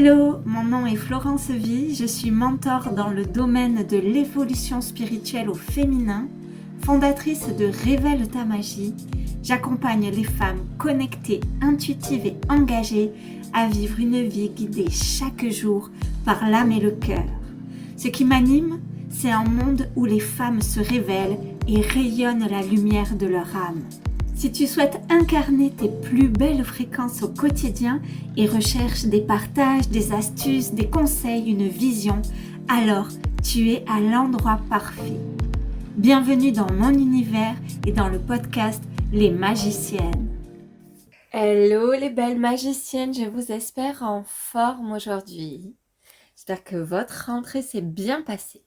Hello, mon nom est Florence Vie, je suis mentor dans le domaine de l'évolution spirituelle au féminin, fondatrice de Révèle ta magie. J'accompagne les femmes connectées, intuitives et engagées à vivre une vie guidée chaque jour par l'âme et le cœur. Ce qui m'anime, c'est un monde où les femmes se révèlent et rayonnent la lumière de leur âme. Si tu souhaites incarner tes plus belles fréquences au quotidien et recherches des partages, des astuces, des conseils, une vision, alors tu es à l'endroit parfait. Bienvenue dans mon univers et dans le podcast Les Magiciennes. Hello les belles magiciennes, je vous espère en forme aujourd'hui. J'espère que votre rentrée s'est bien passée.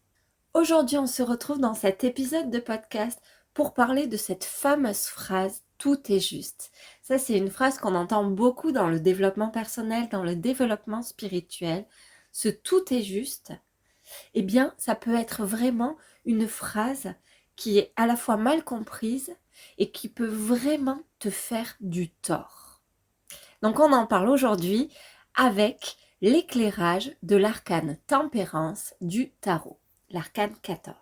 Aujourd'hui, on se retrouve dans cet épisode de podcast pour parler de cette fameuse phrase « tout est juste ». Ça, c'est une phrase qu'on entend beaucoup dans le développement personnel, dans le développement spirituel. Ce « tout est juste », eh bien, ça peut être vraiment une phrase qui est à la fois mal comprise et qui peut vraiment te faire du tort. Donc, on en parle aujourd'hui avec l'éclairage de l'arcane Tempérance du tarot, l'arcane 14.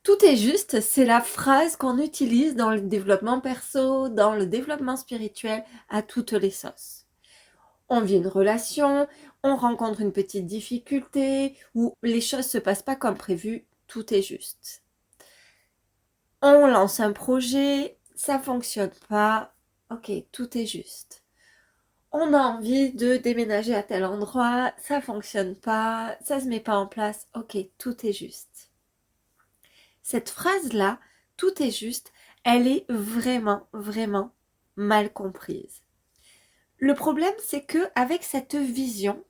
Tout est juste, c'est la phrase qu'on utilise dans le développement perso, dans le développement spirituel, à toutes les sauces. On vit une relation, on rencontre une petite difficulté, ou les choses se passent pas comme prévu, tout est juste. On lance un projet, ça fonctionne pas, ok, tout est juste. On a envie de déménager à tel endroit, ça fonctionne pas, ça se met pas en place, ok, tout est juste. Cette phrase-là, tout est juste, elle est vraiment, vraiment mal comprise. Le problème, c'est que avec cette vision,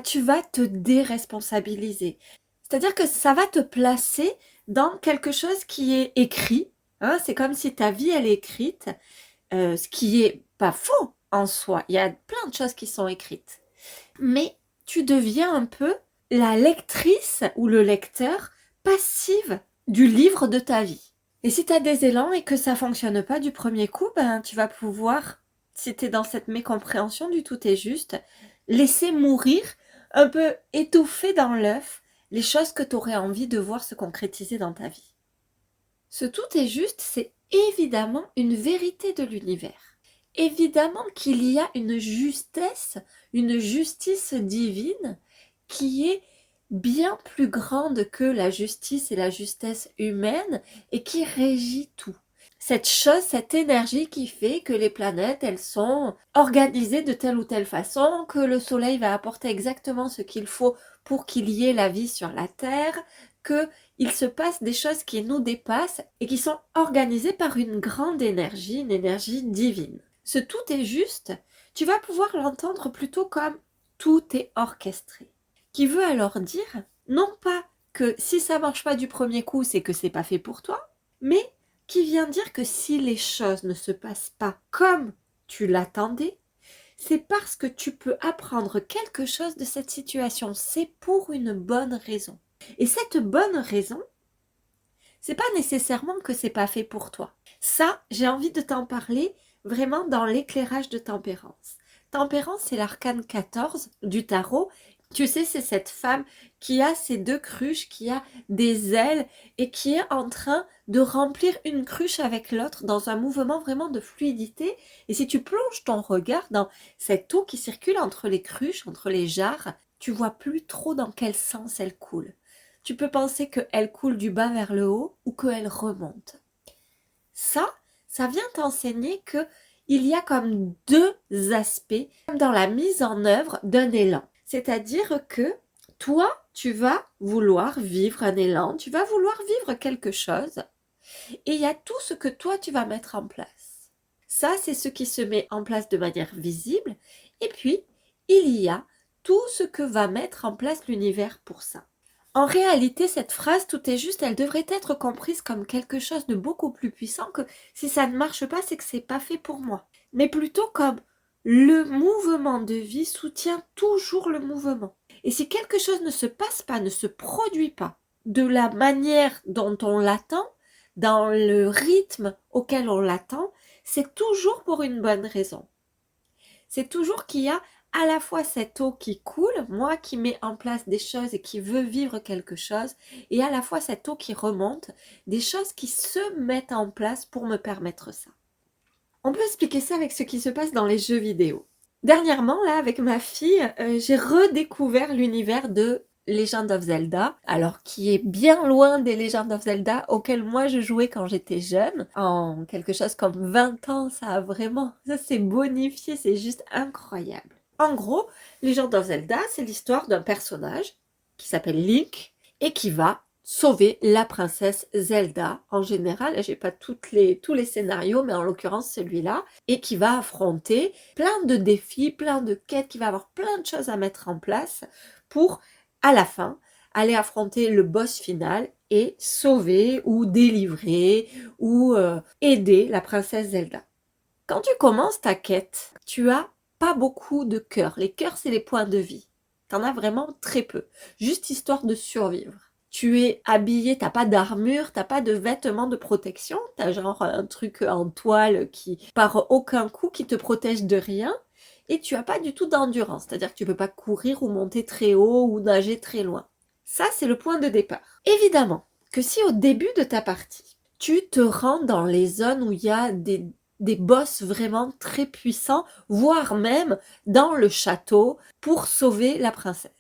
tu vas te déresponsabiliser. C'est-à-dire que ça va te placer dans quelque chose qui est écrit. C'est comme si ta vie, elle est écrite, ce qui est pas faux en soi. Il y a plein de choses qui sont écrites. Mais tu deviens un peu la lectrice ou le lecteur passive du livre de ta vie. Et si tu as des élans et que ça fonctionne pas du premier coup, tu vas pouvoir, si tu es dans cette mécompréhension du tout est juste, laisser mourir, un peu étouffer dans l'œuf, les choses que tu aurais envie de voir se concrétiser dans ta vie. Ce tout est juste, c'est évidemment une vérité de l'univers. Évidemment qu'il y a une justesse, une justice divine qui est bien plus grande que la justice et la justesse humaine et qui régit tout. Cette chose, cette énergie qui fait que les planètes, elles sont organisées de telle ou telle façon, que le soleil va apporter exactement ce qu'il faut pour qu'il y ait la vie sur la Terre, qu'il se passe des choses qui nous dépassent et qui sont organisées par une grande énergie, une énergie divine. Ce tout est juste, tu vas pouvoir l'entendre plutôt comme tout est orchestré. Qui veut alors dire, non pas que si ça marche pas du premier coup, c'est que c'est pas fait pour toi, mais qui vient dire que si les choses ne se passent pas comme tu l'attendais, c'est parce que tu peux apprendre quelque chose de cette situation. C'est pour une bonne raison. Et cette bonne raison, c'est pas nécessairement que c'est pas fait pour toi. Ça, j'ai envie de t'en parler vraiment dans l'éclairage de Tempérance. Tempérance, c'est l'arcane 14 du tarot. Tu sais, c'est cette femme qui a ses deux cruches, qui a des ailes et qui est en train de remplir une cruche avec l'autre dans un mouvement vraiment de fluidité. Et si tu plonges ton regard dans cette eau qui circule entre les cruches, entre les jarres, tu vois plus trop dans quel sens elle coule. Tu peux penser qu'elle coule du bas vers le haut ou qu'elle remonte. Ça vient t'enseigner qu'il y a comme deux aspects dans la mise en œuvre d'un élan. C'est-à-dire que toi, tu vas vouloir vivre un élan, tu vas vouloir vivre quelque chose et il y a tout ce que toi, tu vas mettre en place. Ça, c'est ce qui se met en place de manière visible et puis, il y a tout ce que va mettre en place l'univers pour ça. En réalité, cette phrase « tout est juste », elle devrait être comprise comme quelque chose de beaucoup plus puissant que si ça ne marche pas, c'est que c'est pas fait pour moi. Mais plutôt comme le mouvement de vie soutient toujours le mouvement. Et si quelque chose ne se passe pas, ne se produit pas de la manière dont on l'attend, dans le rythme auquel on l'attend, c'est toujours pour une bonne raison. C'est toujours qu'il y a à la fois cette eau qui coule, moi qui mets en place des choses et qui veux vivre quelque chose, et à la fois cette eau qui remonte, des choses qui se mettent en place pour me permettre ça. On peut expliquer ça avec ce qui se passe dans les jeux vidéo. Dernièrement, là, avec ma fille, j'ai redécouvert l'univers de Legend of Zelda, alors qui est bien loin des Legend of Zelda auxquels moi je jouais quand j'étais jeune. En quelque chose comme 20 ans, ça s'est bonifié, c'est juste incroyable. En gros, Legend of Zelda, c'est l'histoire d'un personnage qui s'appelle Link et qui va sauver la princesse Zelda. En général, j'ai pas tous les scénarios, mais en l'occurrence celui-là, et qui va affronter plein de défis, plein de quêtes, qui va avoir plein de choses à mettre en place pour, à la fin, aller affronter le boss final et sauver ou délivrer ou aider la princesse Zelda. Quand tu commences ta quête, tu as pas beaucoup de cœurs. Les cœurs, c'est les points de vie. T'en as vraiment très peu, juste histoire de survivre. Tu es habillé, t'as pas d'armure, t'as pas de vêtements de protection, t'as genre un truc en toile qui, par aucun coup, qui te protège de rien, et tu as pas du tout d'endurance, c'est-à-dire que tu peux pas courir ou monter très haut ou nager très loin. Ça, c'est le point de départ. Évidemment que si au début de ta partie, tu te rends dans les zones où il y a des boss vraiment très puissants, voire même dans le château pour sauver la princesse.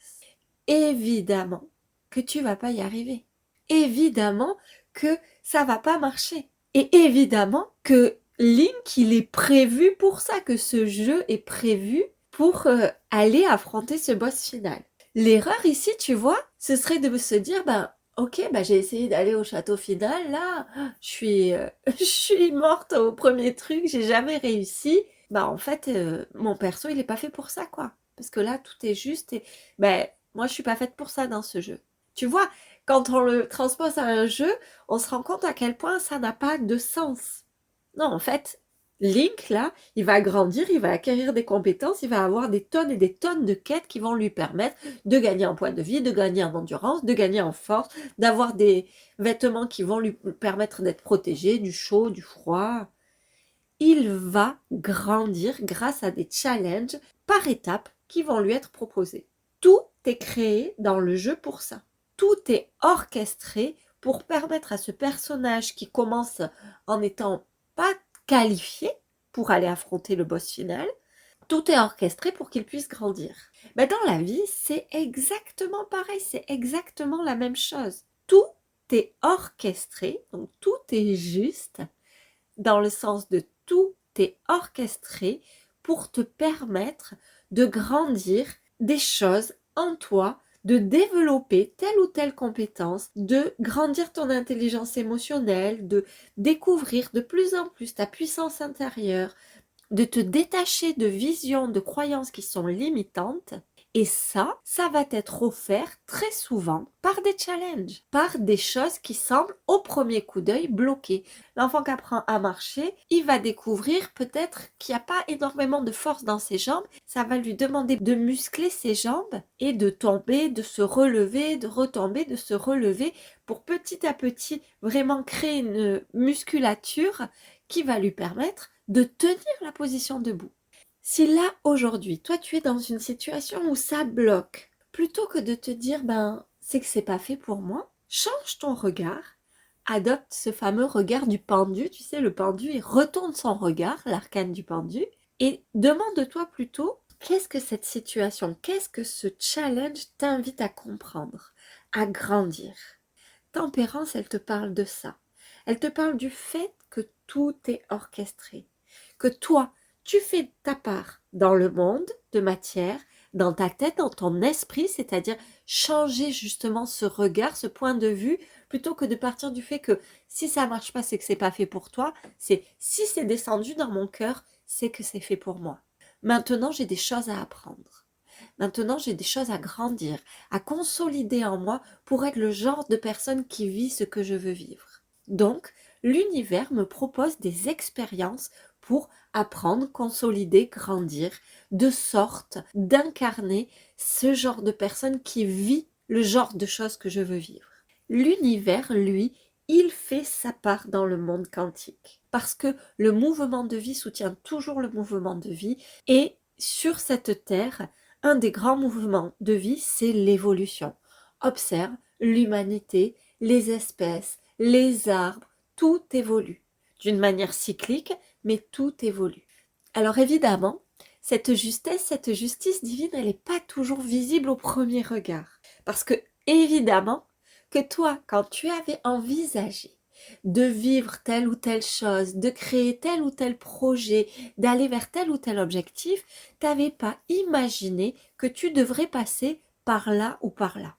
Évidemment que tu vas pas y arriver. Évidemment que ça va pas marcher. Et évidemment que Link, il est prévu pour ça, que ce jeu est prévu pour aller affronter ce boss final. L'erreur ici, tu vois, ce serait de se dire, ok, j'ai essayé d'aller au château final, là, je suis morte au premier truc, j'ai jamais réussi. En fait, mon perso, il est pas fait pour ça, quoi. Parce que là, tout est juste et, moi, je suis pas faite pour ça dans ce jeu. Tu vois, quand on le transpose à un jeu, on se rend compte à quel point ça n'a pas de sens. Non, en fait, Link, là, il va grandir, il va acquérir des compétences, il va avoir des tonnes et des tonnes de quêtes qui vont lui permettre de gagner en points de vie, de gagner en endurance, de gagner en force, d'avoir des vêtements qui vont lui permettre d'être protégé du chaud, du froid. Il va grandir grâce à des challenges par étapes qui vont lui être proposés. Tout est créé dans le jeu pour ça. Tout est orchestré pour permettre à ce personnage qui commence en étant pas qualifié pour aller affronter le boss final, tout est orchestré pour qu'il puisse grandir. Dans la vie, c'est exactement pareil, c'est exactement la même chose. Tout est orchestré, donc tout est juste, dans le sens de tout est orchestré pour te permettre de grandir des choses en toi, de développer telle ou telle compétence, de grandir ton intelligence émotionnelle, de découvrir de plus en plus ta puissance intérieure, de te détacher de visions, de croyances qui sont limitantes. Et ça va être offert très souvent par des challenges, par des choses qui semblent au premier coup d'œil bloquées. L'enfant qui apprend à marcher, il va découvrir peut-être qu'il n'y a pas énormément de force dans ses jambes. Ça va lui demander de muscler ses jambes et de tomber, de se relever, de retomber, de se relever pour petit à petit vraiment créer une musculature qui va lui permettre de tenir la position debout. Si là, aujourd'hui, toi, tu es dans une situation où ça bloque, plutôt que de te dire, c'est que c'est pas fait pour moi, change ton regard, adopte ce fameux regard du pendu, tu sais, le pendu, il retourne son regard, l'arcane du pendu, et demande-toi plutôt, qu'est-ce que cette situation, qu'est-ce que ce challenge t'invite à comprendre, à grandir. Tempérance, elle te parle de ça. Elle te parle du fait que tout est orchestré, que toi, tu fais ta part dans le monde de matière, dans ta tête, dans ton esprit, c'est-à-dire changer justement ce regard, ce point de vue, plutôt que de partir du fait que si ça marche pas, c'est que c'est pas fait pour toi, c'est si c'est descendu dans mon cœur, c'est que c'est fait pour moi. Maintenant, j'ai des choses à apprendre. Maintenant, j'ai des choses à grandir, à consolider en moi pour être le genre de personne qui vit ce que je veux vivre. Donc, l'univers me propose des expériences pour apprendre, consolider, grandir, de sorte d'incarner ce genre de personne qui vit le genre de choses que je veux vivre. L'univers, lui, il fait sa part dans le monde quantique. Parce que le mouvement de vie soutient toujours le mouvement de vie et sur cette terre, un des grands mouvements de vie, c'est l'évolution. Observe l'humanité, les espèces, les arbres, tout évolue. D'une manière cyclique, mais tout évolue. Alors évidemment, cette justesse, cette justice divine, elle n'est pas toujours visible au premier regard. Parce que, évidemment, que toi, quand tu avais envisagé de vivre telle ou telle chose, de créer tel ou tel projet, d'aller vers tel ou tel objectif, tu n'avais pas imaginé que tu devrais passer par là ou par là,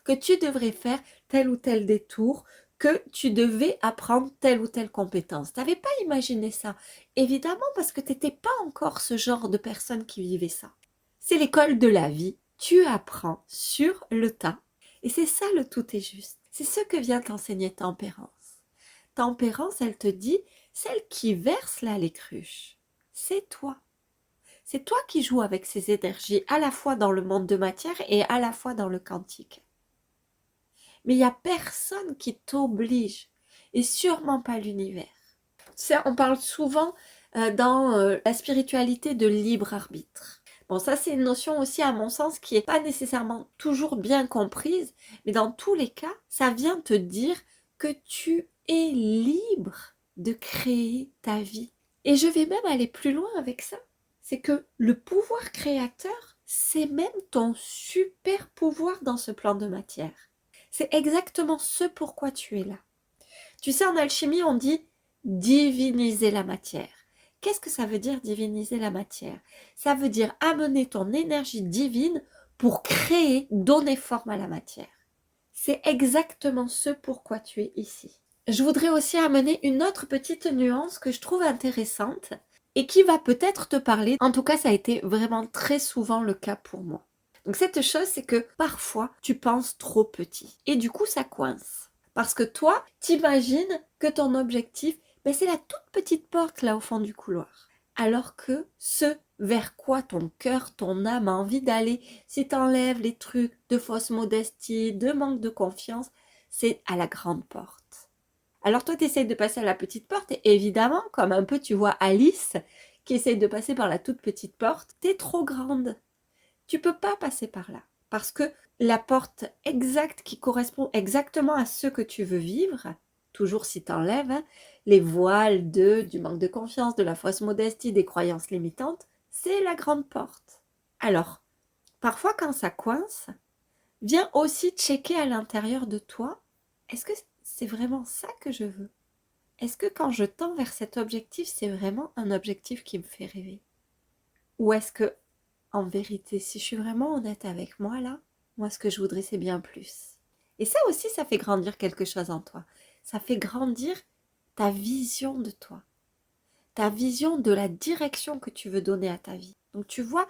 que tu devrais faire tel ou tel détour, que tu devais apprendre telle ou telle compétence. Tu n'avais pas imaginé ça, évidemment, parce que tu n'étais pas encore ce genre de personne qui vivait ça. C'est l'école de la vie, tu apprends sur le tas, et c'est ça le tout est juste. C'est ce que vient t'enseigner Tempérance. Tempérance, elle te dit, celle qui verse là les cruches, c'est toi. C'est toi qui joues avec ces énergies, à la fois dans le monde de matière et à la fois dans le quantique. Mais il n'y a personne qui t'oblige, et sûrement pas l'univers. Tu sais, on parle souvent dans la spiritualité de libre arbitre. Bon, ça c'est une notion aussi à mon sens qui n'est pas nécessairement toujours bien comprise, mais dans tous les cas, ça vient te dire que tu es libre de créer ta vie. Et je vais même aller plus loin avec ça. C'est que le pouvoir créateur, c'est même ton super pouvoir dans ce plan de matière. C'est exactement ce pourquoi tu es là. Tu sais, en alchimie, on dit diviniser la matière. Qu'est-ce que ça veut dire diviniser la matière? Ça veut dire amener ton énergie divine pour créer, donner forme à la matière. C'est exactement ce pourquoi tu es ici. Je voudrais aussi amener une autre petite nuance que je trouve intéressante et qui va peut-être te parler. En tout cas, ça a été vraiment très souvent le cas pour moi. Donc cette chose, c'est que parfois, tu penses trop petit. Et du coup, ça coince. Parce que toi, t'imagines que ton objectif, c'est la toute petite porte là au fond du couloir. Alors que ce vers quoi ton cœur, ton âme a envie d'aller, si t'enlèves les trucs de fausse modestie, de manque de confiance, c'est à la grande porte. Alors toi, tu essayes de passer à la petite porte et évidemment, comme un peu tu vois Alice qui essaye de passer par la toute petite porte, t'es trop grande. Tu peux pas passer par là parce que la porte exacte qui correspond exactement à ce que tu veux vivre, toujours si tu enlèves les voiles du manque de confiance, de la fausse modestie, des croyances limitantes, c'est la grande porte. Alors, parfois quand ça coince, viens aussi checker à l'intérieur de toi, est-ce que c'est vraiment ça que je veux? Est-ce que quand je tends vers cet objectif, c'est vraiment un objectif qui me fait rêver? Ou est-ce que, en vérité, si je suis vraiment honnête avec moi là, moi ce que je voudrais c'est bien plus. Et ça aussi, ça fait grandir quelque chose en toi. Ça fait grandir ta vision de toi. Ta vision de la direction que tu veux donner à ta vie. Donc tu vois,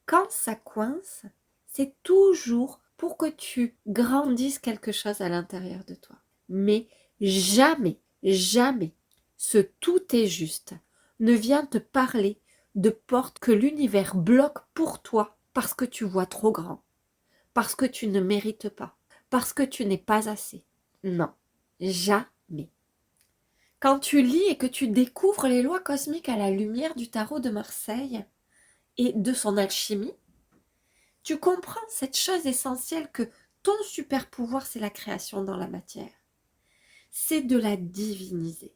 quand ça coince, c'est toujours pour que tu grandisses quelque chose à l'intérieur de toi. Mais jamais, jamais, ce tout est juste ne vient te parler de portes que l'univers bloque pour toi parce que tu vois trop grand, parce que tu ne mérites pas, parce que tu n'es pas assez. Non, jamais. Quand tu lis et que tu découvres les lois cosmiques à la lumière du tarot de Marseille et de son alchimie, tu comprends cette chose essentielle que ton super pouvoir, c'est la création dans la matière. C'est de la diviniser.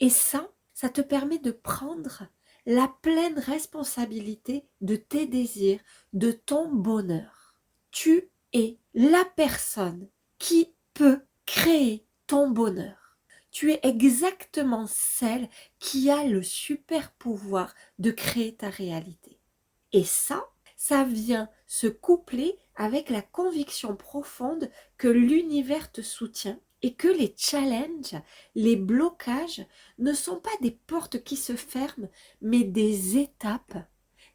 Et ça te permet de prendre la pleine responsabilité de tes désirs, de ton bonheur. Tu es la personne qui peut créer ton bonheur. Tu es exactement celle qui a le super pouvoir de créer ta réalité. Et ça vient se coupler avec la conviction profonde que l'univers te soutient et que les challenges, les blocages ne sont pas des portes qui se ferment, mais des étapes,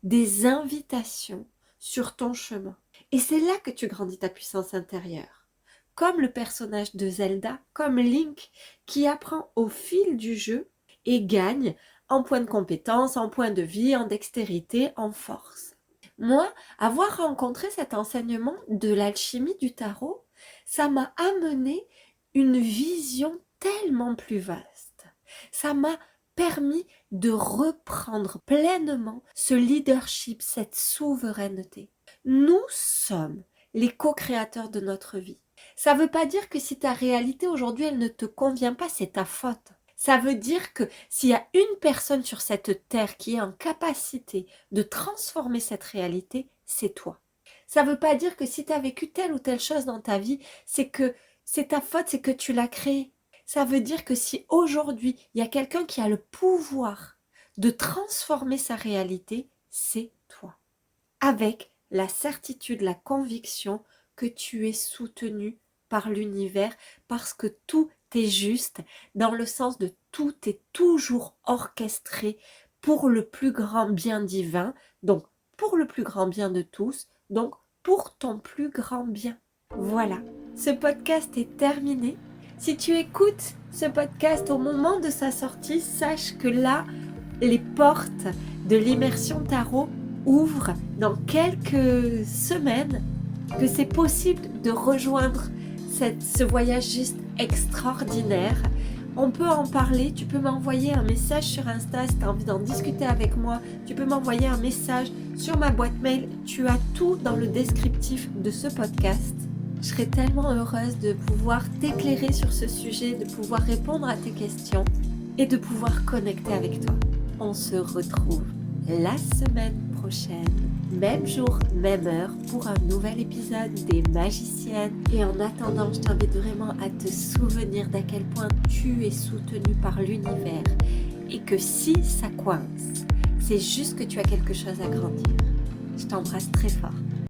des invitations sur ton chemin. Et c'est là que tu grandis ta puissance intérieure. Comme le personnage de Zelda, comme Link, qui apprend au fil du jeu et gagne en points de compétence, en points de vie, en dextérité, en force. Moi, avoir rencontré cet enseignement de l'alchimie du tarot, ça m'a amené une vision tellement plus vaste. Ça m'a permis de reprendre pleinement ce leadership, cette souveraineté. Nous sommes les co-créateurs de notre vie. Ça ne veut pas dire que si ta réalité aujourd'hui, elle ne te convient pas, c'est ta faute. Ça veut dire que s'il y a une personne sur cette terre qui est en capacité de transformer cette réalité, c'est toi. Ça ne veut pas dire que si tu as vécu telle ou telle chose dans ta vie, c'est que c'est ta faute, c'est que tu l'as créée. Ça veut dire que si aujourd'hui, il y a quelqu'un qui a le pouvoir de transformer sa réalité, c'est toi. Avec la certitude, la conviction que tu es soutenu par l'univers parce que tout est juste, dans le sens de tout est toujours orchestré pour le plus grand bien divin, donc pour le plus grand bien de tous, donc pour ton plus grand bien. Voilà, ce podcast est terminé. Si tu écoutes ce podcast au moment de sa sortie, sache que là, les portes de l'immersion tarot ouvrent dans quelques semaines, que c'est possible de rejoindre ce voyage juste extraordinaire. On peut en parler, tu peux m'envoyer un message sur Insta si tu as envie d'en discuter avec moi, tu peux m'envoyer un message sur ma boîte mail, tu as tout dans le descriptif de ce podcast. Je serais tellement heureuse de pouvoir t'éclairer sur ce sujet, de pouvoir répondre à tes questions et de pouvoir connecter avec toi. On se retrouve la semaine prochaine, même jour, même heure, pour un nouvel épisode des Magiciennes. Et en attendant, je t'invite vraiment à te souvenir d'à quel point tu es soutenu par l'univers et que si ça coince, c'est juste que tu as quelque chose à grandir. Je t'embrasse très fort.